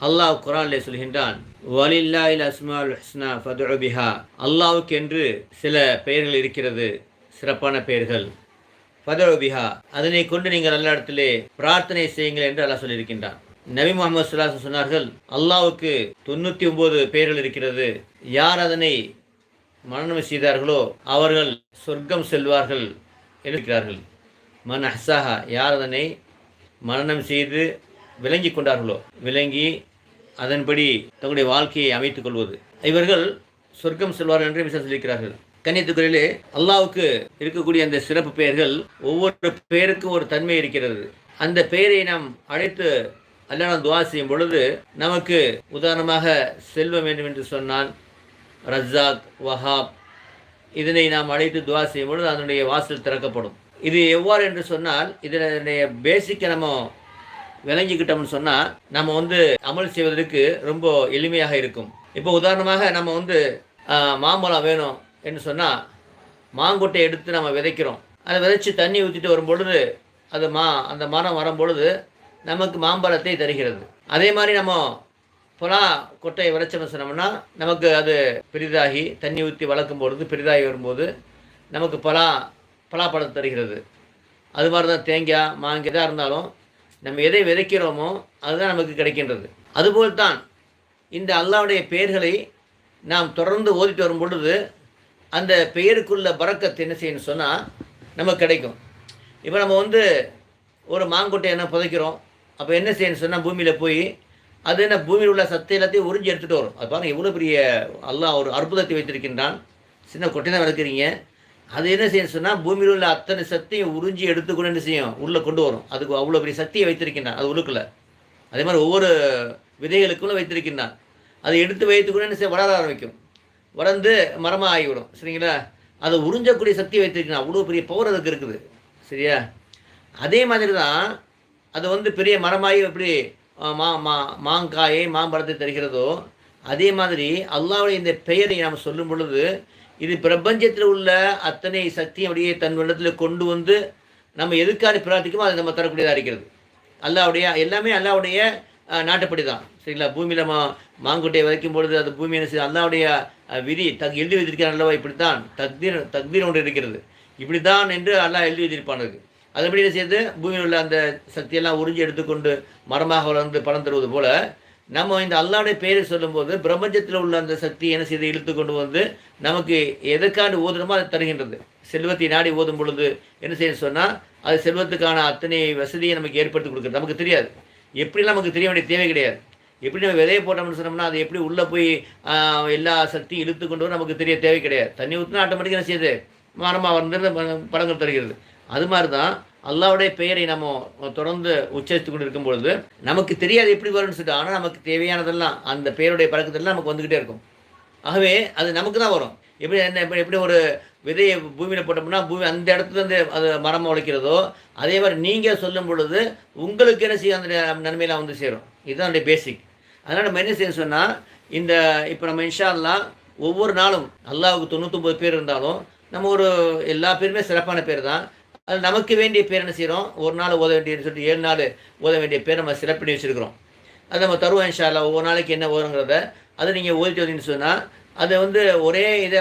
அல்லாஹ் குர்ஆனிலே சொல்கின்றான், வலில்லாஹில் அஸ்மாஉல் ஹுஸ்னா ஃபதுஉ பிஹா. அல்லாஹ்வுக்கு என்று சில பெயர்கள் இருக்கிறது, சிறப்பான பெயர்கள். ஃபதுஉ பிஹா, அதனை கொண்டு நீங்கள் நல்ல இடத்திலே பிரார்த்தனை செய்யுங்கள் என்று அல்லாஹ் சொல்லியிருக்கின்றான். நபி முஹம்மது ஸல்லல்லாஹு அலைஹி வஸல்லம் சொன்னார்கள், அல்லாஹ்வுக்கு 99 பெயர்கள் இருக்கிறது. யார் அதனை மனனம் செய்தார்களோ அவர்கள் சொர்க்கம் செல்வார்கள் இருக்கிறார்கள். மன் அஹ்ஸாஹா, யார் அதனை மனனம் செய்து விளங்கி கொண்டார்களோ, விளங்கி அதன்படி தங்களுடைய வாழ்க்கையை அமைத்துக் கொள்வது, இவர்கள் சொர்க்கம் செல்வார்கள் என்று விசேஷம் சொல்லியிருக்கிறார்கள். கண்ணியத்துக்குரியவர்களே, அல்லாஹ்வுக்கு இருக்கக்கூடிய அந்த சிறப்பு பெயர்கள், ஒவ்வொரு பெயருக்கும் ஒரு தன்மை இருக்கிறது. அந்த பெயரை நாம் அழைத்து அல்லாஹ்விடம் துஆ செய்யும் பொழுது, நமக்கு உதாரணமாக செல்வம் வேண்டும் என்று சொன்னால் ரஸாக், வஹாப், இதனை நாம் அழைத்து துஆ செய்யும் பொழுது அதனுடைய வாசல் திறக்கப்படும். இது எவ்வாறு என்று சொன்னால், இதனுடைய பேசிக்கை நம்ம விளங்கிக்கிட்டோம்னு சொன்னால் நம்ம அமல் செய்வதற்கு ரொம்ப எளிமையாக இருக்கும். இப்போ உதாரணமாக நம்ம மாம்பழம் வேணும் என்று சொன்னால் மாங்கொட்டை எடுத்து நம்ம விதைக்கிறோம். அதை விதைச்சி தண்ணி ஊற்றிட்டு வரும் பொழுது அது அந்த மரம் வரும் பொழுது நமக்கு மாம்பழத்தை தருகிறது. அதே மாதிரி நம்ம பலா கொட்டையை விளைச்சோம்னு சொன்னோம்னா நமக்கு அது பெரிதாகி தண்ணி ஊற்றி வளர்க்கும் பொழுது பெரிதாகி வரும்போது நமக்கு பலாப்பழம் தருகிறது. அது மாதிரி தான் தேங்காய், மாங்காய் எதாக இருந்தாலும் நம்ம எதை விதைக்கிறோமோ அதுதான் நமக்கு கிடைக்கின்றது. அதுபோல் தான் இந்த அல்லாஹ்வுடைய பெயர்களை நாம் தொடர்ந்து ஓதிட்டு வரும் பொழுது அந்த பெயருக்குள்ள பரக்கத் என்ன செய்யணும்னு சொன்னால் நமக்கு கிடைக்கும். இப்போ நம்ம ஒரு மாங்கொட்டை என்ன புதைக்கிறோம், அப்போ என்ன செய்யணும்னு சொன்னால் பூமியில் போய் அது என்ன பூமியில் உள்ள சத்தை எல்லாத்தையும் உறிஞ்சி எடுத்துகிட்டு வரும். அது பாருங்கள், எவ்வளோ பெரிய அல்லாஹ் ஒரு அற்புதத்தை வைத்திருக்கின்றான். சின்ன கொட்டை தான் விளக்குறீங்க, அது என்ன செய்யணும் சொன்னால் பூமியில் உள்ள அத்தனை சக்தியும் உறிஞ்சி எடுத்துக்கொண்டு என்ன செய்யும், உள்ளே கொண்டு வரும். அதுக்கு அவ்வளோ பெரிய சக்தியை வைத்திருக்கின்றான் அது உள்ளுக்குள்ள. அதே மாதிரி ஒவ்வொரு விதைகளுக்குள்ளே வைத்திருக்கின்றான். அதை எடுத்து வைத்துக்கொண்டு என்ன செய்ய வளர ஆரம்பிக்கும், வளர்ந்து மரமாக ஆகிவிடும். சரிங்களா? அதை உறிஞ்சக்கூடிய சக்தியை வைத்திருக்கிறான். அவ்வளோ பெரிய பவர் அதுக்கு இருக்குது. சரியா? அதே மாதிரி தான் அது பெரிய மரமாகி எப்படி மாங்காயை மாம்பழத்தை தருகிறதோ அதே மாதிரி அல்லாஹ்வுடைய இந்த பெயரை நாம் சொல்லும் பொழுது இது பிரபஞ்சத்தில் உள்ள அத்தனை சக்தியும் அப்படியே தன் உள்ளத்தில் கொண்டு நம்ம எதுக்காக பிரார்த்திக்குமோ அதை நம்ம தரக்கூடியதாக இருக்கிறது. அல்லாஹ்வுடைய எல்லாமே அல்லாஹ்வுடைய நாட்டுப்படி தான். சரிங்களா? பூமியில் மாங்கொட்டையை விதைக்கும் பொழுது அது பூமி என்ன செய்யுது, அல்லாஹ்வுடைய விதி எழுதி வைத்திருக்கிறான் அல்லவா. இப்படித்தான் தக்தீர் ஒன்று இருக்கிறது, இப்படி தான் என்று அல்லாஹ் எழுதி வைத்திருப்பானுக்கு. அதுபடி என்ன செய்யுது, பூமியில் உள்ள அந்த சக்தியெல்லாம் உறிஞ்சி எடுத்துக்கொண்டு மரமாக வளர்ந்து பலன் தருவது போல நம்ம இந்த அல்லாஹ்வுடைய பெயரை சொல்லும்போது பிரபஞ்சத்தில் உள்ள அந்த சக்தி என்ன செய்து இழுத்து கொண்டு நமக்கு எதற்காண்டு ஓதுணுமோ அதை தருகின்றது. செல்வத்தை நாடி ஓதும் பொழுது என்ன செய்ய சொன்னால் அது செல்வத்துக்கான அத்தனை வசதியை நமக்கு ஏற்படுத்தி கொடுக்குறது. நமக்கு தெரியாது, எப்படிலாம் நமக்கு தெரிய வேண்டிய தேவை கிடையாது. எப்படி நம்ம விதையை போட்டோம்னு சொன்னோம்னா அது எப்படி உள்ளே போய் எல்லா சக்தியும் இழுத்து கொண்டு வர நமக்கு தெரிய தேவை கிடையாது. தண்ணி ஊற்றினா ஆட்டோமேட்டிக்காக என்ன செய்யுது, மரமாக வந்து பழங்கள் தருகிறது. அது மாதிரி தான் அல்லாஹ்வுடைய பெயரை நம்ம தொடர்ந்து உச்சரித்து கொண்டு இருக்கும் பொழுது நமக்கு தெரியாது எப்படி வரும்னு சொல்லிட்டு, ஆனால் நமக்கு தேவையானதெல்லாம் அந்த பெயருடைய பழக்கத்தெல்லாம் நமக்கு வந்துக்கிட்டே இருக்கும். ஆகவே அது நமக்கு தான் வரும். எப்படி ஒரு விதையை பூமியில் போட்டோம்னா பூமி அந்த இடத்துலேருந்து அது மரம் உழைக்கிறதோ அதே மாதிரி நீங்கள் சொல்லும் பொழுது உங்களுக்கு என்ன செய்யும், அந்த நன்மையெல்லாம் சேரும். இதுதான் என்னுடைய பேசிக். அதனால் நம்ம என்ன செய்ய சொன்னால் இப்போ நம்ம இன்ஷா அல்லாஹ் ஒவ்வொரு நாளும் அல்லாஹ்வுக்கு 99 பேர் இருந்தாலும் நம்ம எல்லா பேருமே சிறப்பான பேர் தான். அது நமக்கு வேண்டிய பேர் என்ன செய்கிறோம், ஒரு நாள் ஓத வேண்டியன்னு சொல்லிட்டு 7 நாள் ஓத வேண்டிய பேர் நம்ம சிறப்பு பண்ணி வச்சுருக்கிறோம். அது நம்ம தருவோம் இன்ஷா அல்லாஹ். ஒவ்வொரு நாளைக்கு என்ன ஓதுங்கிறத அதை நீங்கள் ஓதிட்டு வந்தீங்கன்னு சொன்னால் அதை ஒரே இதை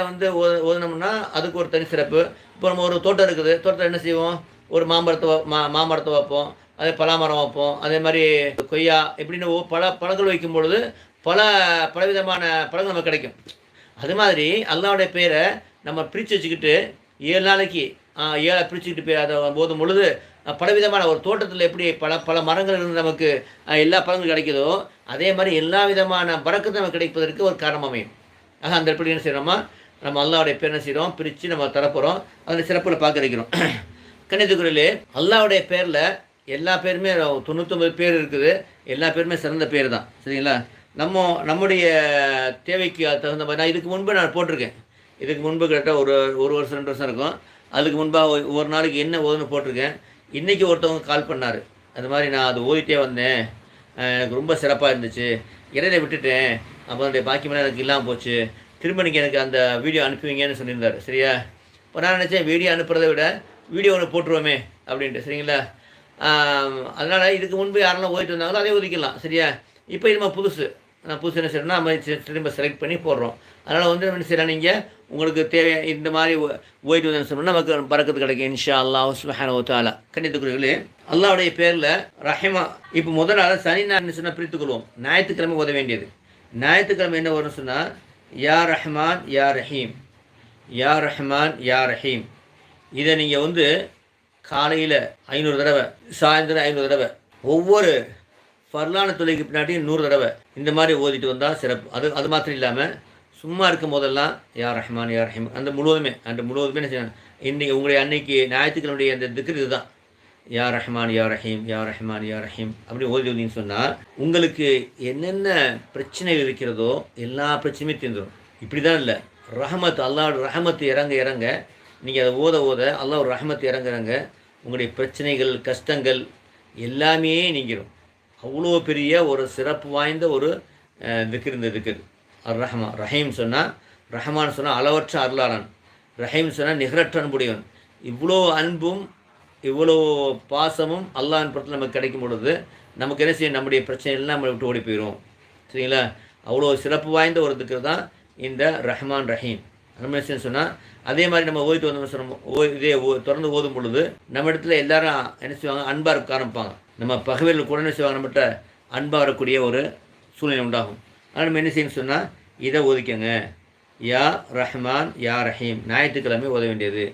ஓதுனோம்னா அதுக்கு ஒரு தனி சிறப்பு. இப்போ நம்ம ஒரு தோட்டம் இருக்குது, தோட்டத்தில் என்ன செய்வோம், ஒரு மாமரத்தை வைப்போம், அதே பலாமரம் வைப்போம், அதே மாதிரி கொய்யா இப்படின்னு பழங்கள் வைக்கும் பொழுது பலவிதமான பழங்கள் நமக்கு கிடைக்கும். அது மாதிரி அல்லாஹ்வுடைய பேரை நம்ம பிரித்து வச்சுக்கிட்டு 7 நாளைக்கு 7 பிரிச்சுக்கிட்டு அதை போதும் பொழுது பலவிதமான ஒரு தோட்டத்தில் எப்படி பல மரங்கள் இருந்து நமக்கு எல்லா பழங்களும் கிடைக்குதோ அதே மாதிரி எல்லா விதமான பரக்கத்தை நமக்கு கிடைப்பதற்கு ஒரு காரணம் அமையும். ஆக அந்த எப்படி என்ன செய்கிறோமா, நம்ம அல்லாஹ்வுடைய பேர் என்ன செய்கிறோம், பிரித்து நம்ம தரப்போகிறோம். அந்த சிறப்பில் பார்க்க வைக்கிறோம். கண்ணியத்துக்குரியவர்களே, அல்லாஹ்வுடைய பேரில் எல்லா பேருமே 99 பேர் இருக்குது. எல்லா பேருமே சிறந்த பேர் தான். சரிங்களா? நம்முடைய தேவைக்கு தகுந்த மாதிரி நான் இதுக்கு முன்பு நான் போட்டிருக்கேன். இதுக்கு முன்பு கரெக்டாக ஒரு வருஷம் 2 வருஷம் இருக்கும். அதுக்கு முன்பாக ஒரு நாளைக்கு என்ன ஓதுன்னு போட்டிருக்கேன். இன்றைக்கி ஒருத்தவங்க கால் பண்ணார், அது மாதிரி நான் அது ஓதிட்டே வந்தேன், எனக்கு ரொம்ப சிறப்பாக இருந்துச்சு, இடையில விட்டுட்டேன், அப்போ அதனுடைய பாக்கியமெல்லாம் எனக்கு இல்லாமல் போச்சு, திரும்ப நீங்கள் எனக்கு அந்த வீடியோ அனுப்புவீங்கன்னு சொல்லியிருந்தார். சரியா? இப்போ நான் நினச்சேன் வீடியோ அனுப்புறதை விட வீடியோ ஒன்று போட்டுருவோமே அப்படின்ட்டு. சரிங்களா? அதனால் இதுக்கு முன்பு யாரெல்லாம் ஓதிட்டு வந்தாங்களோ அதே ஒதுக்கலாம். சரியா? இப்போ இது நம்ம புதுசு என்ன செய்யணும்னா நம்ம திரும்ப செலக்ட் பண்ணி போடுறோம். அதனால் வந்து என்ன செய்யலாம், நீங்கள் உங்களுக்கு தேவை இந்த மாதிரி ஓய்வு வந்து சொன்னால் நமக்கு பறக்கத்து கிடைக்கும் இன்ஷா அல்லாஹ் சுப்ஹானஹு வ தஆலா. கண்டித்துக்குரியவர்களே, அல்லாஹ்வுடைய பேரில் ரஹிமா இப்போ முதல் நாள் சனி ஞாயிறு சொன்னால் பிரித்துக்கொள்வோம். ஞாயிற்றுக்கிழமை ஓத வேண்டியது. ஞாயிற்றுக்கிழமை என்ன வரும்னு சொன்னால் யா ரஹ்மான் யா ரஹீம், யா ரஹ்மான் யா ரஹீம். இதை நீங்கள் வந்து காலையில் 500 தடவை, சாயந்தரம் 500 தடவை, ஒவ்வொரு ஃபர்லான தொழுகைக்கு பின்னாடி 100 தடவை இந்த மாதிரி ஓதிட்டு வந்தால் சிறப்பு. அது மாத்திரம் இல்லாமல் சும்மா இருக்கும் போதெல்லாம் யா ரஹ்மான் யா ரஹீம் அந்த முழுவதுமே என்ன செய்யணும், இன்றைக்கி உங்களுடைய அன்னைக்கு ஞாயிற்றுக்கிழமையுடைய அந்த திக்ர் இதுதான். யா ரஹ்மான் யா ரஹீம், யா ரஹ்மான் யா ரஹீம் அப்படி ஓதி வந்தீங்கன்னு சொன்னால் உங்களுக்கு என்னென்ன பிரச்சனைகள் இருக்கிறதோ எல்லா பிரச்சனையுமே தீர்ந்துடும். இப்படி தான் இல்லை, ரஹமத் அல்லாஹ் ரஹமத்து இறங்க நீங்கள் அதை ஓத அல்லாஹ் ரஹமத்து இறங்க உங்களுடைய பிரச்சனைகள் கஷ்டங்கள் எல்லாமே நீங்கிடும். அவ்வளோ பெரிய ஒரு சிறப்பு வாய்ந்த ஒரு திக்ர் இந்த திக்ர். ரஹ்மா ரஹீம் சொன்னால், ரஹ்மான் சொன்னால் அளவற்ற அருளாளன், ரஹீம் சொன்னால் நிகரற்ற அன்புடையவன். இவ்வளோ அன்பும் இவ்வளோ பாசமும் அல்லாஹ்வின் புறத்தில் நமக்கு கிடைக்கும் பொழுது நமக்கு என்ன செய்யும், நம்முடைய பிரச்சனைகள்லாம் நம்மளை விட்டு ஓடி போயிடும். சரிங்களா? அவ்வளோ சிறப்பு வாய்ந்த ஒரு திக்ர் தான் இந்த ரஹ்மான் ரஹீம். நம்ம என்ன சொன்னால் அதே மாதிரி நம்ம ஓதிட்டு வந்தோம்னு சொன்னோம், இதே தொடர்ந்து ஓதும் பொழுது நம்ம இடத்துல எல்லாரும் என்ன செய்வாங்க, அன்பாக இருக்க ஆரம்பிப்பாங்க. நம்ம பகவையில் கூட என்ன செய்வாங்க, நம்மகிட்ட அன்பாக வரக்கூடிய ஒரு சூழ்நிலை உண்டாகும். அதனால் நம்ம என்ன செய்யணும்னு சொன்னால் இதை ஓதிக்கங்க. யா ரஹ்மான் யா ரஹீம் ஞாயிற்றுக்கிழமை ஓத வேண்டியது.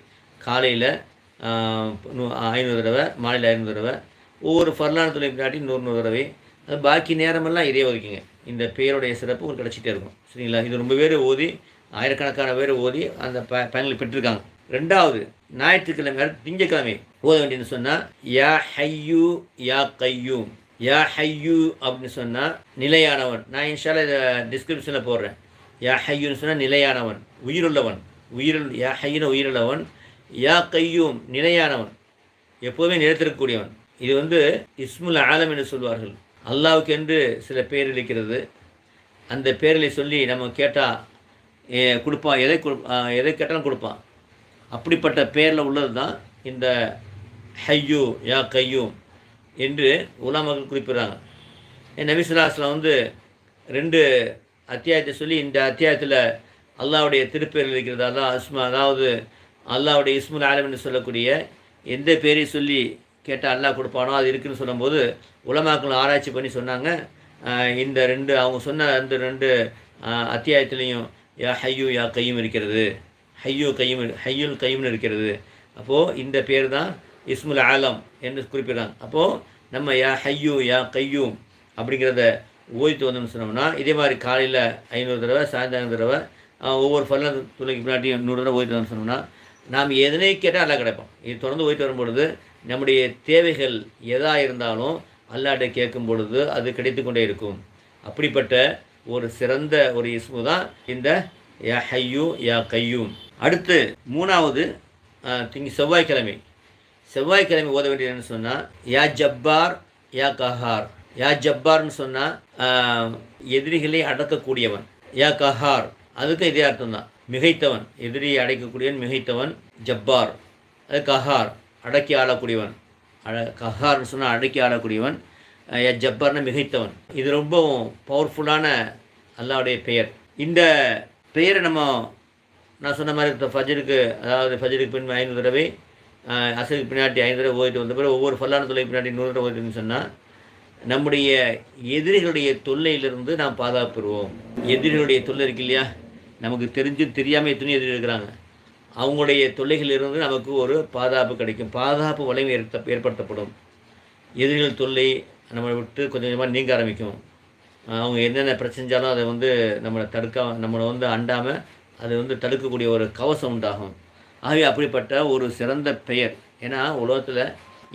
காலையில் 500 தடவை, மாலையில் 500 தடவை, ஒவ்வொரு ஃபர்லான தொழில் பின்னாடி 100 தடவை. அது பாக்கி நேரமெல்லாம் இதே ஓதிக்குங்க. இந்த பேருடைய சிறப்பு உங்களுக்கு கிடச்சிட்டே இருக்கும். சரிங்களா? இது ரொம்ப பேர் ஓதி, ஆயிரக்கணக்கான பேர் ஓதி அந்த பயன்களை பெற்றிருக்காங்க. ரெண்டாவது ஞாயிற்றுக்கிழமை திங்கக்கிழமை ஓத வேண்டியதுன்னு சொன்னால் யா ஹையூ யா கையூம். யா ஹையூ அப்படின்னு சொன்னால் நிலையானவன். நான் இன்ஷால்லா இதை டிஸ்கிரிப்ஷனில் போடுறேன். யா ஹையூன்னு சொன்னால் நிலையானவன், உயிருள்ளவன். யா ஹையூன்னு உயிருள்ளவன், யா கையூம் நிலையானவன், எப்போதுமே நிலைத்திருக்கக்கூடியவன். இது வந்து இஸ்முல் ஆலம் என்று சொல்வார்கள். அல்லாவுக்கு என்று சில பேர் இருக்கிறது. அந்த பேர்களை சொல்லி நம்ம கேட்டால் கொடுப்பான், எதை கேட்டாலும் கொடுப்பான். அப்படிப்பட்ட பேரில் உள்ளது தான் இந்த ஹையூ யா கையூம் என்று உலமாக்கள் குறிப்பிடுறாங்க. நபி ஸல்லல்லாஹு அலைஹி வஸல்லம் வந்து 2 அத்தியாயத்தை சொல்லி இந்த அத்தியாயத்தில் அல்லாஹ்வுடைய திருப்பேர்கள் இருக்கிறது. அதாவது அல்லாஹ்வுடைய இஸ்முல் ஆலம் என்று சொல்லக்கூடிய எந்த பேரை சொல்லி கேட்டால் அல்லாஹ் கொடுப்பானோ அது இருக்குதுன்னு சொல்லும்போது உலமாக்கள் ஆராய்ச்சி பண்ணி சொன்னாங்க, இந்த 2 அவங்க சொன்ன அந்த 2 அத்தியாயத்துலேயும் யா ஹையூ யா கையும் இருக்கிறது, ஹையுல் கையும்னு இருக்கிறது. அப்போது இந்த பேர் தான் இஸ்முல் ஆலம் என்று குறிப்பிடுறாங்க. அப்போது நம்ம யா ஹையூ யா கையூம் அப்படிங்கிறத ஓதிட்டு வந்தோம்னு சொன்னோம்னா இதே மாதிரி காலையில் 500 தடவை, சாயந்தரம் தடவை, ஒவ்வொரு ஃபர்லான தொழுகைக்கு முன்னாடி 100 தடவை ஓதிட்டு வந்தோம்னு சொன்னோம்னா நாம் எதனை கேட்டால் அல்லாஹ் கிடைப்போம். இது தொடர்ந்து ஓதிட்டு வரும்பொழுது நம்முடைய தேவைகள் எதாக இருந்தாலும் அல்லாஹ்ட்ட கேட்கும் பொழுது அது கிடைத்து கொண்டே இருக்கும். அப்படிப்பட்ட ஒரு சிறந்த ஒரு இஸ்மு தான் இந்த யா ஹையூ யா கையூம். அடுத்து 3வது செவ்வாய்க்கிழமை ஓத வேண்டியதுன்னு சொன்னால் யா ஜப்பார் யா கஹார். யா ஜப்பார்னு சொன்னால் எதிரிகளை அடக்கக்கூடியவன். யா கஹார் அதுக்கு இதே அர்த்தம் தான், மிகைத்தவன், எதிரியை அடைக்கக்கூடியவன் மிகைத்தவன். ஜப்பார் அது கஹார் அடக்கி ஆளக்கூடியவன். கஹார்னு சொன்னால் அடக்கி ஆளக்கூடியவன். யா ஜப்பார்னு மிகைத்தவன். இது ரொம்பவும் பவர்ஃபுல்லான அல்லாஹ்வுடைய பெயர். இந்த பெயரை நான் சொன்ன மாதிரி ஃபஜருக்கு பின் 500 தடவை, அசருக்கு பின்னாடி 500 தடவை ஓதிட்டு வந்த பிறகு ஒவ்வொரு ஃபர்லான தொல்லை பின்னாடி 100 தடவை ஓதிட்டுன்னு சொன்னால் நம்முடைய எதிரிகளுடைய தொல்லையிலிருந்து நாம் பாதுகாப்பு பெறுவோம். எதிரிகளுடைய தொல்லை இருக்கு இல்லையா, நமக்கு தெரியாமல் எத்தனை எதிரி இருக்கிறாங்க, அவங்களுடைய தொல்லைகளிலிருந்து நமக்கு ஒரு பாதுகாப்பு கிடைக்கும். பாதுகாப்பு வளைமை ஏற்படுத்தப்படும். எதிரிகள் தொல்லை நம்மளை விட்டு கொஞ்சம் கொஞ்சமாக நீங்க ஆரம்பிக்கும். அவங்க என்னென்ன பிரச்சனைஞ்சாலும் அதை நம்மளை அண்டாமல் அதை தடுக்கக்கூடிய ஒரு கவசம் உண்டாகும். ஆகவே அப்படிப்பட்ட ஒரு சிறந்த பெயர். ஏன்னா உலகத்தில்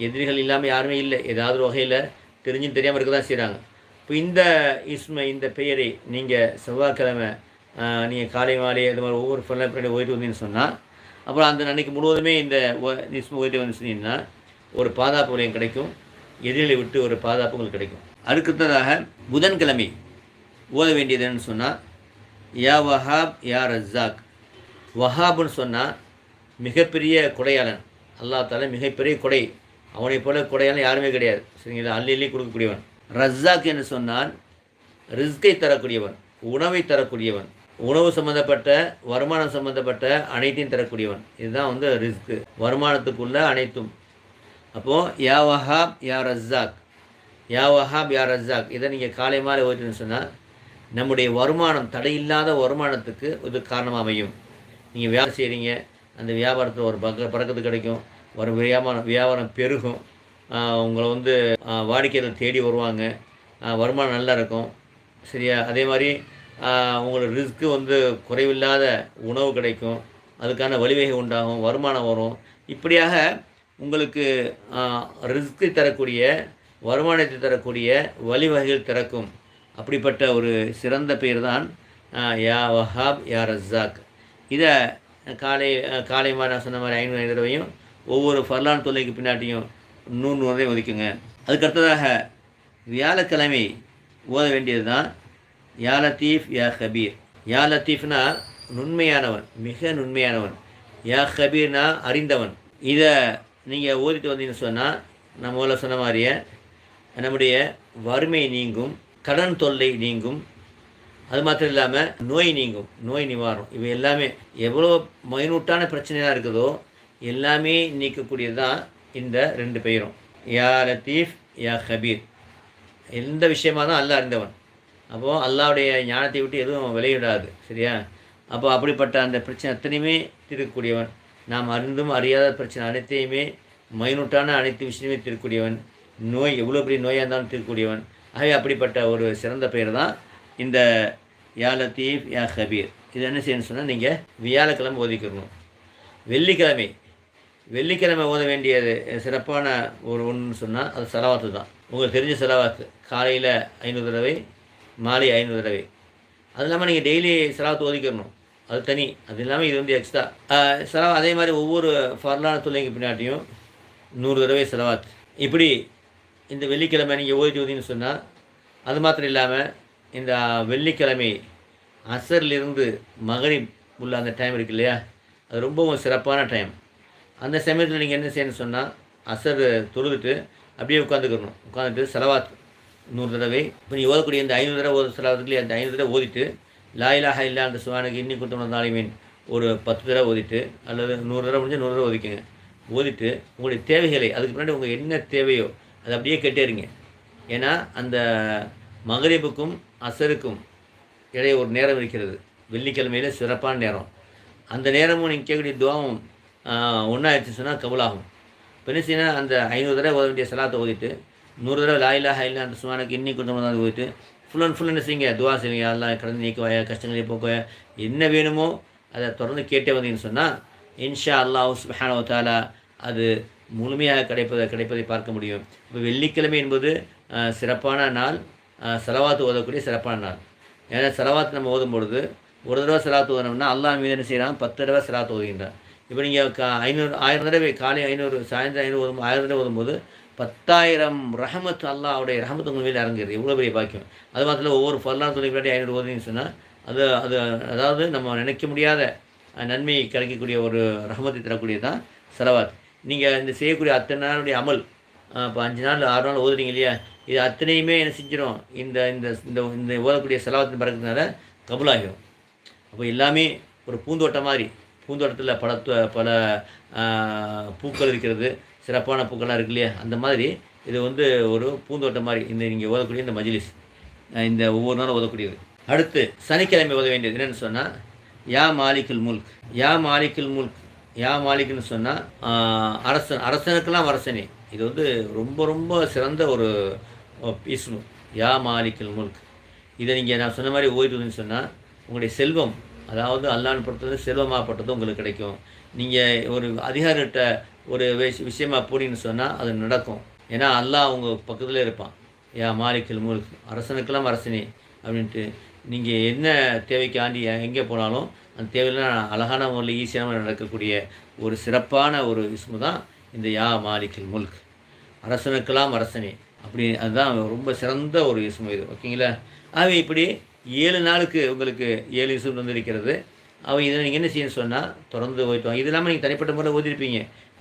எதிரிகள் இல்லாமல் யாருமே இல்லை, ஏதாவது ஒரு வகையில் தெரிஞ்சும் தெரியாமல் இருக்க தான் செய்கிறாங்க. இப்போ இந்த பெயரை நீங்கள் செவ்வாய்க்கிழமை நீங்கள் காலை மாலை இது மாதிரி ஒவ்வொரு ஃபர்லான ஓய்ட்டு வந்தீங்கன்னு சொன்னால் அப்புறம் அந்த அன்னைக்கு முழுவதுமே இந்த இஸ்மு ஓய்ட்டு வந்து சொன்னீங்கன்னா ஒரு பாதுகாப்பு வளையம் கிடைக்கும். எதிரிகளை விட்டு ஒரு பாதுகாப்பு உங்களுக்கு கிடைக்கும். அடுத்ததாக புதன்கிழமை ஓத வேண்டியதுன்னு சொன்னால் யா வஹாப் யா ரஸாக். வஹாப்னு சொன்னால் மிகப்பெரிய கொடையாளன். அல்லாஹ் தஆலா மிகப்பெரிய கொடை, அவனை போல கொடையாளன் யாருமே கிடையாது. சரிங்களா? அள்ளி கொடுக்கக்கூடியவன். ரஸாக் என்று சொன்னால் ரிஸ்கை தரக்கூடியவன், உணவை தரக்கூடியவன், உணவு சம்மந்தப்பட்ட வருமானம் சம்மந்தப்பட்ட அனைத்தையும் தரக்கூடியவன். இதுதான் வந்து ரிஸ்க்கு, வருமானத்துக்குள்ள அனைத்தும். அப்போது யா வஹாப் யா ரஸாக், யா வஹாப் யா ரஸாக் இதை நீங்கள் காலை மாலை ஓட்டுன்னு சொன்னால் நம்முடைய வருமானம், தடையில்லாத வருமானத்துக்கு இது காரணமாக அமையும். நீங்கள் வியாபாரம் செய்கிறீங்க, அந்த வியாபாரத்தில் ஒரு பறக்கத்து கிடைக்கும், ஒரு வியாபாரம் பெருகும், உங்களை வந்து வாடிக்கையாளர் தேடி வருவாங்க, வருமானம் நல்லா இருக்கும். சரியா? அதே மாதிரி உங்களோட ரிஸ்க்கு வந்து குறைவில்லாத உணவு கிடைக்கும், அதுக்கான வழிவகை உண்டாகும், வருமானம் வரும். இப்படியாக உங்களுக்கு ரிஸ்க்கு தரக்கூடிய, வருமானத்தை தரக்கூடிய வழிவகைகள் திறக்கும். அப்படிப்பட்ட ஒரு சிறந்த பேர் தான் யா வஹாப் யா ரஸாக். இதை காலை மாதிரி நான் சொன்ன மாதிரி 500 தடவையும் ஒவ்வொரு ஃபர்லான் தொல்லைக்கு பின்னாட்டியும் 100 முறை ஒதுக்குங்க. அதுக்கடுத்ததாக வியாழக்கிழமை ஓத வேண்டியது தான் யா லத்தீஃப் யா ஹபீர். யா லத்தீஃப்னா நுண்மையானவன், மிக நுண்மையானவன். யா ஹபீர்னா அறிந்தவன். இதை நீங்கள் ஓதிட்டு வந்தீங்கன்னு சொன்னால் நான் முதல்ல சொன்ன மாதிரியே நம்முடைய வறுமை நீங்கும், கடன் தொல்லை நீங்கும், அது மாத்திரம் இல்லாமல் நோய் நீங்கும், நோய் நிவாரணம். இவை எல்லாமே எவ்வளோ மைனூட்டான பிரச்சனையாக இருக்குதோ எல்லாமே நீக்கக்கூடியது தான் இந்த 2 பெயரும், யா லத்தீஃப் யா ஹபீர். எந்த விஷயமாக தான் அல்லாஹ் அறிந்தவன். அப்போது அல்லாஹ்வுடைய ஞானத்தை விட்டு எதுவும் விளையிடாது. சரியா? அப்போ அப்படிப்பட்ட அந்த பிரச்சனை அத்தனையுமே தீர்க்கக்கூடியவன். நாம் அறிந்தும் அறியாத பிரச்சனை அனைத்தையுமே, மைனூட்டான அனைத்து விஷயமே தீர்க்கக்கூடியவன். நோய் எவ்வளோ பெரிய நோயாக இருந்தாலும் தீர்க்கக்கூடியவன். ஆகவே அப்படிப்பட்ட ஒரு சிறந்த பெயர் தான் இந்த யா லத்தீஃப் யா ஹபீர். இது என்ன செய்யணும்னு சொன்னால் நீங்கள் வியாழக்கிழமை ஓதிக்கணும். வெள்ளிக்கிழமை ஓத வேண்டியது சிறப்பான ஒன்றுன்னு சொன்னால் அது செலவாத்து தான். உங்களுக்கு தெரிஞ்ச செலவாத்து காலையில் 500 தடவை, மாலை 500 தடவை. அது இல்லாமல் நீங்கள் டெய்லி செலவாத்து ஓதிக்கணும், அது தனி. அது இல்லாமல் இது வந்து எக்ஸ்ட்ரா செலவு. அதே மாதிரி ஒவ்வொரு ஃபர்லான தொல்லைக்கு பின்னாட்டியும் 100 தடவை செலவாத்து. இப்படி இந்த வெள்ளிக்கிழமை நீங்கள் ஓதிட்டு ஓதின்னு சொன்னால், அது மாத்திரம் இல்லாமல் இந்த வெள்ளிக்கிழமை அசர்லிருந்து மகரிப் உள்ள அந்த டைம் இருக்குது இல்லையா, அது ரொம்பவும் சிறப்பான டைம். அந்த சமயத்தில் நீங்கள் என்ன செய்யணும்னு சொன்னால், அசர் தொழுதுட்டு அப்படியே உட்காந்துட்டு செலவாத் 100 தடவை. இப்போ நீங்கள் ஓதக்கூடிய இந்த 500 தடவை செலவாத்துக்குள்ளே அந்த 500 தடவை ஓதிட்டு லா இலாஹ இல்லா அந்த சுப்ஹானக இன்னி குன்து மினல் ஸாலிமீன் ஒரு 10 தடவை ஓதிட்டு, அல்லது 100 தடவை முடிஞ்சால் 100 தடவை ஓதிக்கங்க. ஓதிட்டு உங்களுடைய தேவைகளை, அதுக்கு முன்னாடி உங்கள் என்ன தேவையோ அதை அப்படியே கேட்டேருங்க. ஏன்னா அந்த மகரிபுக்கும் அசருக்கும் இடையே ஒரு நேரம் இருக்கிறது, வெள்ளிக்கிழமையில் சிறப்பான நேரம். அந்த நேரமும் நீங்கள் கேட்கக்கூடிய துவாவும் ஒன்றாயிடுச்சு சொன்னால் கபூலாகும். இப்போ என்ன செய்யணும், அந்த 500 தடவை ஓத வேண்டிய சலாத்தை ஓதிட்டு 100 தடவை லா இலாஹ இல்லா அந்த சுப்ஹானக இன்னி குன்து மினல் ஸாலிமீன் ஓதிட்டு ஃபுல் என்ன செய்யுங்க, துவா செய்வீங்க. எல்லாம் கடந்து நீக்குவாய, கஷ்டங்களை போக்குவாய, என்ன வேணுமோ அதை தொடர்ந்து கேட்டே வந்தீங்கன்னு சொன்னால் இன்ஷா அல்லாஹ் சுப்ஹானஹு வ தஆலா அது முழுமையாக கிடைப்பதை பார்க்க முடியும். இப்போ வெள்ளிக்கிழமை என்பது சிறப்பான நாள், செலவாத்து ஓதக்கூடிய சிறப்பான நாள். ஏன்னா செலவாத்து நம்ம ஓதும் பொழுது ஒரு தடவை செலவாத்து ஓதனோம்னா அல்லாஹ் மீது என்ன செய்யறான், 10 தடவை செலவாத்து ஓதுகின்றான். இப்போ நீங்கள் 1000 தடவை காலை 500, சாயந்தரம் 500 1000 தடவை ஓதும்போது 10,000 ரஹமத், அல்லாஹ்வுடைய ரஹமத் உங்கள் மேலே இறங்குறது. எவ்வளோ பெரிய பாக்கியம். அது மாத்திரம் ஒவ்வொரு ஃபர்லான் தொழில் பின்னாடி 500 ஓதுன்னு சொன்னால் அது அதாவது நம்ம நினைக்க முடியாத நன்மை கிடைக்கக்கூடிய ஒரு ரஹமத்தை தரக்கூடியது தான் செலவாத். நீங்கள் இந்த செய்யக்கூடிய அத்தனை நாளுடைய அமல், இப்போ 5 நாள் 6 நாள் ஓதுறீங்க இல்லையா, இது அத்தனையுமே என்ன செஞ்சிடும், இந்த இந்த இந்த ஓதக்கூடிய செலவாத்தின் பறக்கிறதுனால கபூலாகிடும். அப்போ எல்லாமே ஒரு பூந்தோட்டம் மாதிரி, பூந்தோட்டத்தில் பல பூக்கள் இருக்கிறது, சிறப்பான பூக்கள்லாம் இருக்கு இல்லையா, அந்த மாதிரி இது வந்து ஒரு பூந்தோட்டம் மாதிரி இந்த நீங்கள் ஓதக்கூடிய இந்த மஜ்லிஸ், இந்த ஒவ்வொரு நாளும் ஓதக்கூடியது. அடுத்து சனிக்கிழமை ஓத வேண்டியது என்னென்னு சொன்னால் யா மாலிக்குல் முல்க். யா மாலிக்குல் முல்க், யா மாலிக்குன்னு சொன்னால் அரசனுக்கெல்லாம் அரசனே. இது வந்து ரொம்ப ரொம்ப சிறந்த ஒரு இஸ்மு, யா மாலிக்குல் முல்க். இதை நீங்கள் நான் சொன்ன மாதிரி ஓய்வுன்னு சொன்னால் உங்களுடைய செல்வம், அதாவது அல்லாஹ்வை பொறுத்தவரை செல்வமாகப்பட்டது உங்களுக்கு கிடைக்கும். நீங்கள் ஒரு அதிகாரிகிட்ட ஒரு விஷயமா போனீங்கன்னு சொன்னால் அது நடக்கும். ஏன்னா அல்லாஹ் அவங்க பக்கத்தில் இருப்பான். யா மாலிக்குல் முல்க், அரசனுக்கெல்லாம் அரசனே அப்படின்ட்டு நீங்கள் என்ன தேவைக்கு ஆண்டி எங்கே போனாலும் அந்த தேவையெல்லாம் அழகான முறையில் ஈஸியான நடக்கக்கூடிய ஒரு சிறப்பான ஒரு இஸ்மு தான் இந்த யா மாலிக்குல் முல்க், அரசனுக்கெல்லாம் அரசனே. அப்படி அதுதான் ரொம்ப சிறந்த ஒரு இஸ்மு இது. ஓகேங்களா? ஆகவே இப்படி 7 நாளுக்கு உங்களுக்கு 7 இஸ்மு வந்திருக்கிறது. இதை நீங்கள் என்ன செய்யணும்னு சொன்னால் தொடர்ந்து ஓதிட்டு வாங்க. இது இல்லாமல் நீங்கள் தனிப்பட்ட முறையில் ஓதிருப்பீங்க.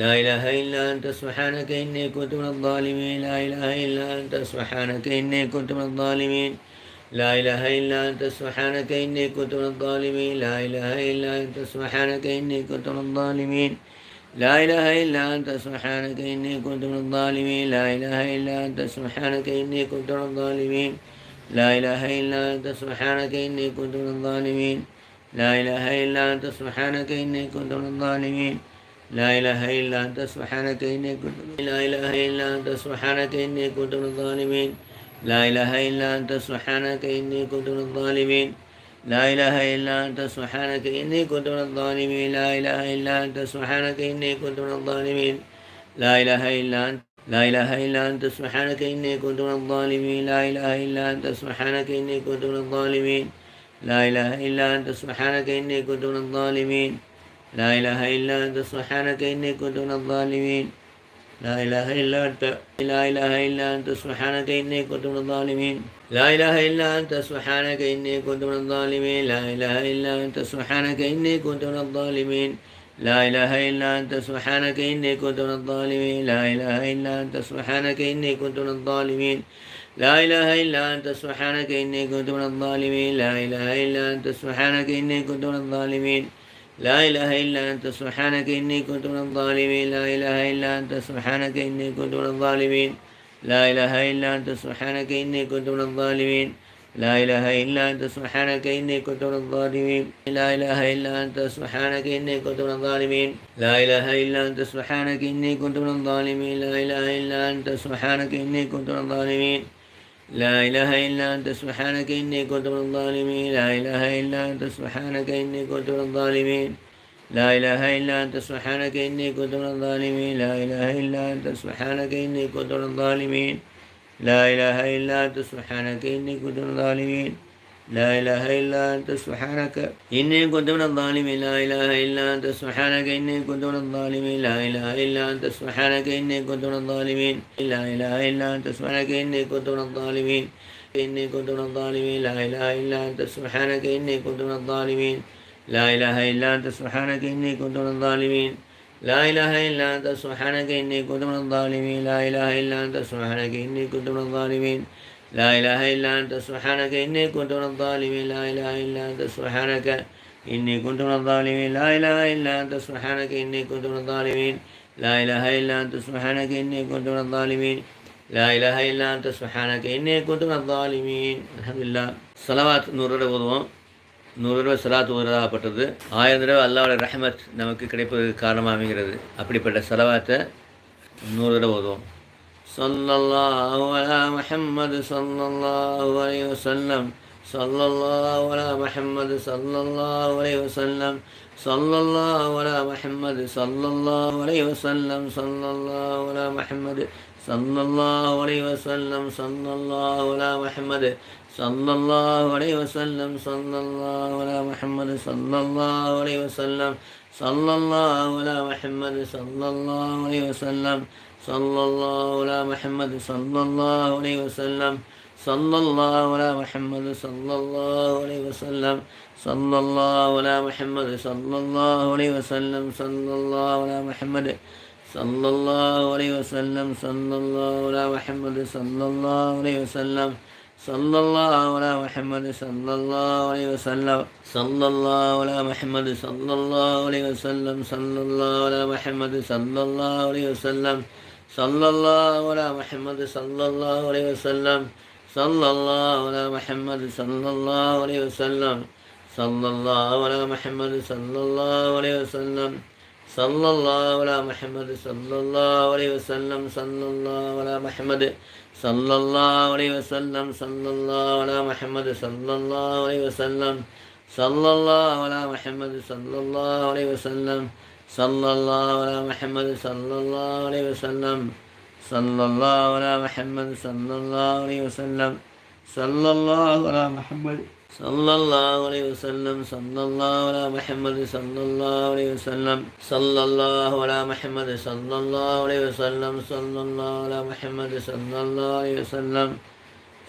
لا إله إلا أنت سبحانك إني كنت من الظالمين. لا إله إلا أنت سبحانك إني كنت من الظالمين. لا إله إلا أنت سبحانك إني كنت من الظالمين. لا إله إلا أنت سبحانك إني كنت من الظالمين. لا إله إلا أنت سبحانك إني كنت من الظالمين. لا إله إلا أنت سبحانك إني كنت من الظالمين. لا إله إلا أنت سبحانك إني كنت من الظالمين. لا إله إلا أنت سبحانك إني كنت من الظالمين. لا إله إلا أنت سبحانك إني كنت لا إله إلا أنت سبحانك إني كنت من الظالمين. لا إله إلا أنت سبحانك إني كنت من الظالمين. لا إله إلا أنت سبحانك إني كنت من الظالمين. لا إله إلا أنت سبحانك إني كنت من الظالمين. لا إله إلا أنت لا إله إلا أنت سبحانك إني كنت من الظالمين. لا إله إلا أنت سبحانك إني كنت من الظالمين. لا إله إلا أنت سبحانك إني كنت من الظالمين. لا إله إلا أنت سبحانك إني كنت من الظالمين. لا إله إلا أنت لا إله إلا أنت سبحانك إني كنت من الظالمين. لا إله إلا أنت سبحانك إني كنت من الظالمين. لا إله إلا أنت سبحانك إني كنت من الظالمين. لا إله إلا أنت سبحانك إني كنت من الظالمين. لا إله إلا أنت سبحانك إني كنت من الظالمين. لا إله إلا أنت سبحانك إني كنت من الظالمين. لا إله إلا أنت سبحانك إني كنت من الظالمين. لا إله إلا أنت سبحانك إني كنت من الظالمين. لا إله إلا أنت سبحانك إني كنت من الظالمين. لا إله إلا أنت سبحانك إني كنت من الظالمين. لا إله إلا أنت سبحانك إني كنت من الظالمين. لا إله إلا أنت سبحانك إني كنت من الظالمين. لا إله إلا أنت سبحانك إني كنت من الظالمين. لا إله إلا أنت سبحانك إني كنت من الظالمين. لا إله إلا أنت سبحانك إني كنت من الظالمين. لا إله إلا أنت سبحانك إني كنت من الظالمين. لا إله إلا أنت سبحانك إني كنت من الظالمين. لا إله إلا أنت سبحانك إني كنت من الظالمين. لا إله إلا أنت سبحانك إني كنت من الظالمين. لا إله إلا أنت سبحانك إني كنت من الظالمين. لا إله إلا أنت سبحانك إني كنت من الظالمين. لا إله إلا أنت سبحانك إني كنت من الظالمين. لا إله إلا أنت سبحانك إني كنت من الظالمين. إني كنت من الظالمين. لا إله إلا أنت سبحانك إني كنت من الظالمين. لا إله إلا أنت سبحانك إني كنت من الظالمين. لا إله إلا أنت سبحانك إني كنت من الظالمين. لا إله إلا أنت سبحانك إني كنت من الظالمين. لا إله إلا أنت سبحانك إني كنت من الظالمين. لا إله إلا أنت سبحانك إني كنت من الظالمين. لا إله إلا أنت سبحانك إني كنت من الظالمين. لا إله إلا أنت سبحانك إني كنت من الظالمين. لا إله إلا أنت سبحانك إني كنت من الظالمين. الحمد لله. صلوات நூறு ஓதுவோம். 100 தடவை சலாத் ஓதுறதாகப்பட்டது. 1000 தடவை அல்லாஹ்வுடைய ரஹ்மத் நமக்கு கிடைப்பதற்கு காரணமாக அமைகிறது. அப்படிப்பட்ட சலவாத்தை 100 தடவை ஓதுவோம். ஸல்லல்லாஹு அலா முஹம்மது ஸல்லல்லாஹு அலைஹி வஸல்லம். ஸல்லல்லாஹு அலா முஹம்மது ஸல்லல்லாஹு அலைஹி வஸல்லம். ஸல்லல்லாஹு அலா முஹம்மது ஸல்லல்லாஹு அலைஹி வஸல்லம். ஸல்லல்லாஹு அலா முஹம்மது ஸல்லல்லாஹு அலைஹி வஸல்லம். ஸல்லல்லாஹு அலா முஹம்மது ஸல்லல்லாஹு அலைஹி வஸல்லம். ஸல்லல்லாஹு அலா முஹம்மது ஸல்லல்லாஹு அலைஹி வஸல்லம். ஸல்லல்லாஹு அலா முஹம்மது ஸல்லல்லாஹு அலைஹி வஸல்லம். ஸல்லல்லாஹு அலா முஹம்மது ஸல்லல்லாஹு அலைஹி வஸல்லம். ஸல்லல்லாஹு அலா முஹம்மது ஸல்லல்லாஹு அலைஹி வஸல்லம். ஸல்லல்லாஹு அலா முஹம்மது ஸல்லல்லாஹு அலைஹி வஸல்லம். ஸல்லல்லாஹு அலா முஹம்மது ஸல்லல்லாஹு அலைஹி வஸல்லம். ஸல்லல்லாஹு அலா முஹம்மது ஸல்லல்லாஹு அலைஹி வஸல்லம். ஸல்லல்லாஹு அலா முஹம்மது ஸல்லல்லாஹு அலைஹி வஸல்லம். ஸல்லல்லாஹு அலா முஹம்மது ஸல்லல்லாஹு அலைஹி வஸல்லம். ஸல்லல்லாஹு அலா முஹம்மது ஸல்லல்லாஹு அலைஹி வஸல்லம். ஸல்லல்லாஹு அலா முஹம்மது ஸல்லல்லாஹு அலைஹி வஸல்லம். ஸல்லல்லாஹு அலா முஹம்மது ஸல்லல்லாஹு அலைஹி வஸல்லம். ஸல்லல்லாஹு அலா முஹம்மது ஸல்லல்லாஹு அலைஹி வஸல்லம். ஸல்லல்லாஹு அலா முஹம்மது ஸல்லல்லாஹு அலைஹி வஸல்லம். ஸல்லல்லாஹு அலா முஹம்மது ஸல்லல்லாஹு அலைஹி வஸல்லம். ஸல்லல்லாஹு அலா முஹம்மது ஸல்லல்லாஹு அலைஹி வஸல்லம். ஸல்லல்லாஹு அலா முஹம்மது ஸல்லல்லாஹு அலைஹி வஸல்லம். ஸல்லல்லாஹு அலா முஹம்மது ஸல்லல்லாஹு அலைஹி வஸல்லம். ஸல்லல்லாஹு அலா முஹம்மது ஸல்லல்லாஹு அலைஹி வஸல்லம். ஸல்லல்லாஹு அலா முஹம்மது ஸல்லல்லாஹு அலைஹி வஸல்லம். ஸல்லல்லாஹு அலா முஹம்மது ஸல்லல்லாஹு அலைஹி வஸல்லம். ஸல்லல்லாஹு அலா முஹம்மது ஸல்லல்லாஹு அலைஹி வஸல்லம். ஸல்லல்லாஹு அலா முஹம்மது ஸல்லல்லாஹு அலைஹி வஸல்லம்.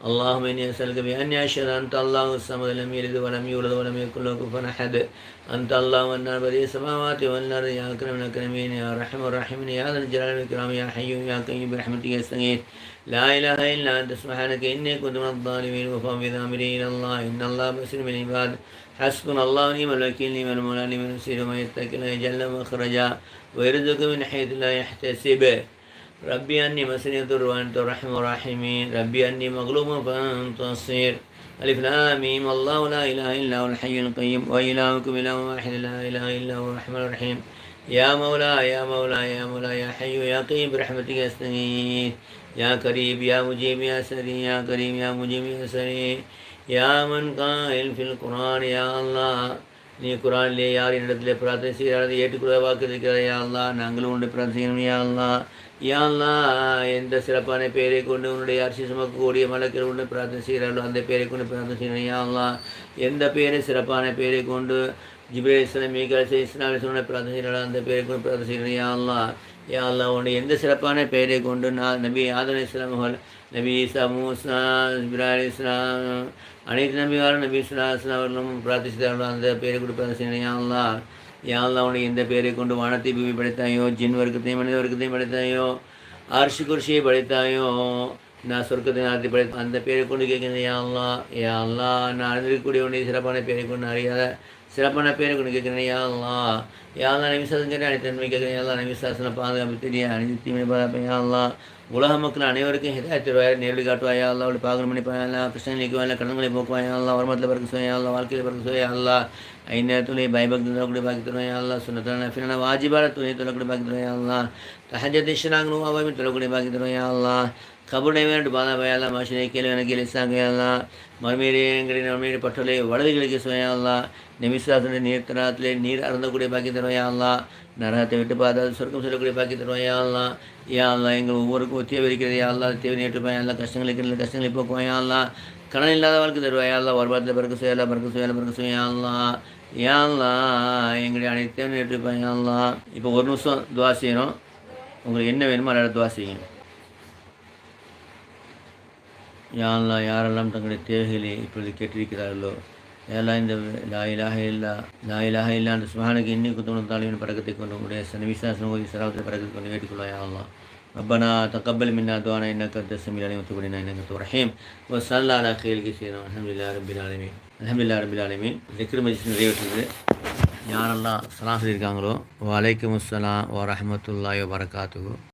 اللهم إني أسألك بأني أشهد أنت الله الصمد لم يلد ولم يولد ولم يكن له كفوا أحد أنت الله والنار بديع السماوات والأرض يا أكرم الأكرمين يا أرحم الراحمين يا ذا الجلال والإكرام يا حي يا قيوم برحمتك أستغيث لا إله إلا أنت سبحانك إني كنت من الظالمين وفوض أمري إلى الله إن الله بصير بالعباد حسبنا الله ونعم الوكيل نعم المولى نعم النصير ومن يتق الله يجعل له مخرجا ويرزقه من حيث لا يحتسب ربي أني مسني الضر وأنت الرحم الراحمين ربي أني مغلوب فانتصر ألف لام ميم الله لا إله إلا هو الحي القيوم وإلهكم إله واحد لا إله إلا هو الرحمن الرحيم يا مولا يا مولا يا مولا يا حي يا قيوم برحمتك أستغيث يا قريب يا مجيب يا سري يا قريب يا مجيب يا سري يا من قائل في القرآن يا الله நீ குரானிலே யார் என்னிடத்திலே பிரார்த்தனை செய்கிறாரதை ஏற்றுக்கொள்ள வாக்குறுதிக்கிறார் யா அல்லா நாங்களும் உன்னுடைய பிரார்த்தனை யா அல்லா யா அல்லா எந்த சிறப்பான பெயரை கொண்டு உன்னுடைய அரிசி சுமக்கக்கூடிய மலக்கள் உன்னை பிரார்த்தனை செய்கிறார்களோ அந்த பெயரை கொண்டு பிரார்த்தனை செய்யணும் யா அல்லா எந்த பெயரை சிறப்பான பெயரை கொண்டு ஜிப்ரீல் இஸ்லாம் மீகால் இஸ்லாம் உன்னை பிரார்த்தனை செய்கிறாரோ அந்த பெயரை கொண்டு பிரார்த்தனை செய்யணும் யா அல்லா உன்னுடைய எந்த சிறப்பான பெயரை கொண்டு நான் நபி ஆதம் இஸ்லாம் நபி ஈசா மூசா இப்ராஹிம் இஸ்லாம் அனைத்து நபிகாரும் நபி இஸ்லாம் அவர்களும் பிரார்த்தித்தார்களோ அந்த பெயரை கொண்டு பிரார்த்தனை செய்யணும் யா அல்லா உன்னை எந்த பெயரை கொண்டு வானத்தை பூமி படைத்தாயோ ஜின் வர்க்கத்தையும் மனித வர்க்கத்தையும் படைத்தாயோ அரிசி குர்சியை படைத்தாயோ நான் சொர்க்கத்தை நடத்தி படைத்த அந்த பெயரை கொண்டு கேட்கிறேன் யா அல்லா நான் அறிந்திருக்கக்கூடிய உன்னை சிறப்பான பெயரை கொண்டு அறியாத சிறப்பான பேரை கொண்டு கேட்குறேன் யா அல்லா நபிசாசன் கேட்டேன் அனைத்து நன்மை கேட்குறேன் யா அல்லா நபிசாசனை பாதுகாப்பு தெரிய அனைத்து தீமை பாதுகாப்பேன் யா அல்லா உலக மக்கள் அனைவருக்கும் ஹிதாயத்துவாய் நேரடி காட்டுவாயா அல்லா அவளை பார்க்கணும் பண்ணி பாயல்லா பிரச்சனை நீக்குவாயா கடன்களை போக்குவாயா அல்லா வருமத்தில் பிறகு சுவையா அல்லா வாழ்க்கையில் பிறகு சுவையா அல்லா ஐநேரத்துடைய பயபக்தி தொழக்கூடிய பாக்கி தருவாயா அல்லா சுனத்தான ஃபினான வாஜிபார துணை தொழக்கூடிய பாக்கி தருவாயா அல்லா தஹஜதிஷனாங்களும் அவாமி தொழக்கூடிய பாக்கி தருவாயா அல்லா கபுடை வேண்டு பாதாபாயல்லா மாஷினை கேள்வி எனக்கு இசாங்கயல்லா மறுமையிலே எங்களின் மறுமையிலே பட்டோலை வலதுகளுக்கு சுவையால்லா நெமிசாசனுடைய நீர் தராத்திலே நீர் அறந்தக்கூடிய பாக்கி தருவாயா நரகத்தை விட்டு பார்த்தாது சொர்க்கம் சொல்லக்கூடிய பாக்கி தருவாயா அல்லா எங்கள் ஒவ்வொருக்கும் தேவை இருக்கிறது அல்லா தேவை நேற்றுப்பாயா கஷ்டங்களை போக்குவாயா கடன் இல்லாத வாழ்க்கை தருவாயா வருவாரத்தில் பிறகு சுவையாலா பிறகு சுவையா எங்களுடைய அனைத்து தேவை நேற்றுப்பாயா இப்போ ஒரு நிமிஷம் துவா செய்யணும் உங்களுக்கு என்ன வேணுமோ அதோட துவா செய்யணும் யா அல்லா யாரெல்லாம் தங்களுடைய தேவைகளை இப்பொழுது கேட்டிருக்கிறார்களோ எல்லாம் இந்த லா இலாஹ இல்லா அந்த சுஹானுக்கு இன்னி குத்துணம் தாலிவின் பறக்கத்தை கொண்டு உங்களுடைய சனவிசாசன ஓதி சராவத்தை பறக்கத்தை கொண்டு வேட்டிக்கொள்ளும் யா அல்லா ربنا تقبل منا دعانا انك انت السميع العليم وتب علينا انك انت الرحيم وصلى على خير سيدنا الحمد لله رب العالمين ذكر மஜ்லிஸ் நிறைவேற்றது யாரெல்லாம் ஸலாம் சொல்லியிருக்காங்களோ வலைக்கும் அஸ்ஸலாம் வரஹ்மத்துல்லாஹி வபரகாத்துஹு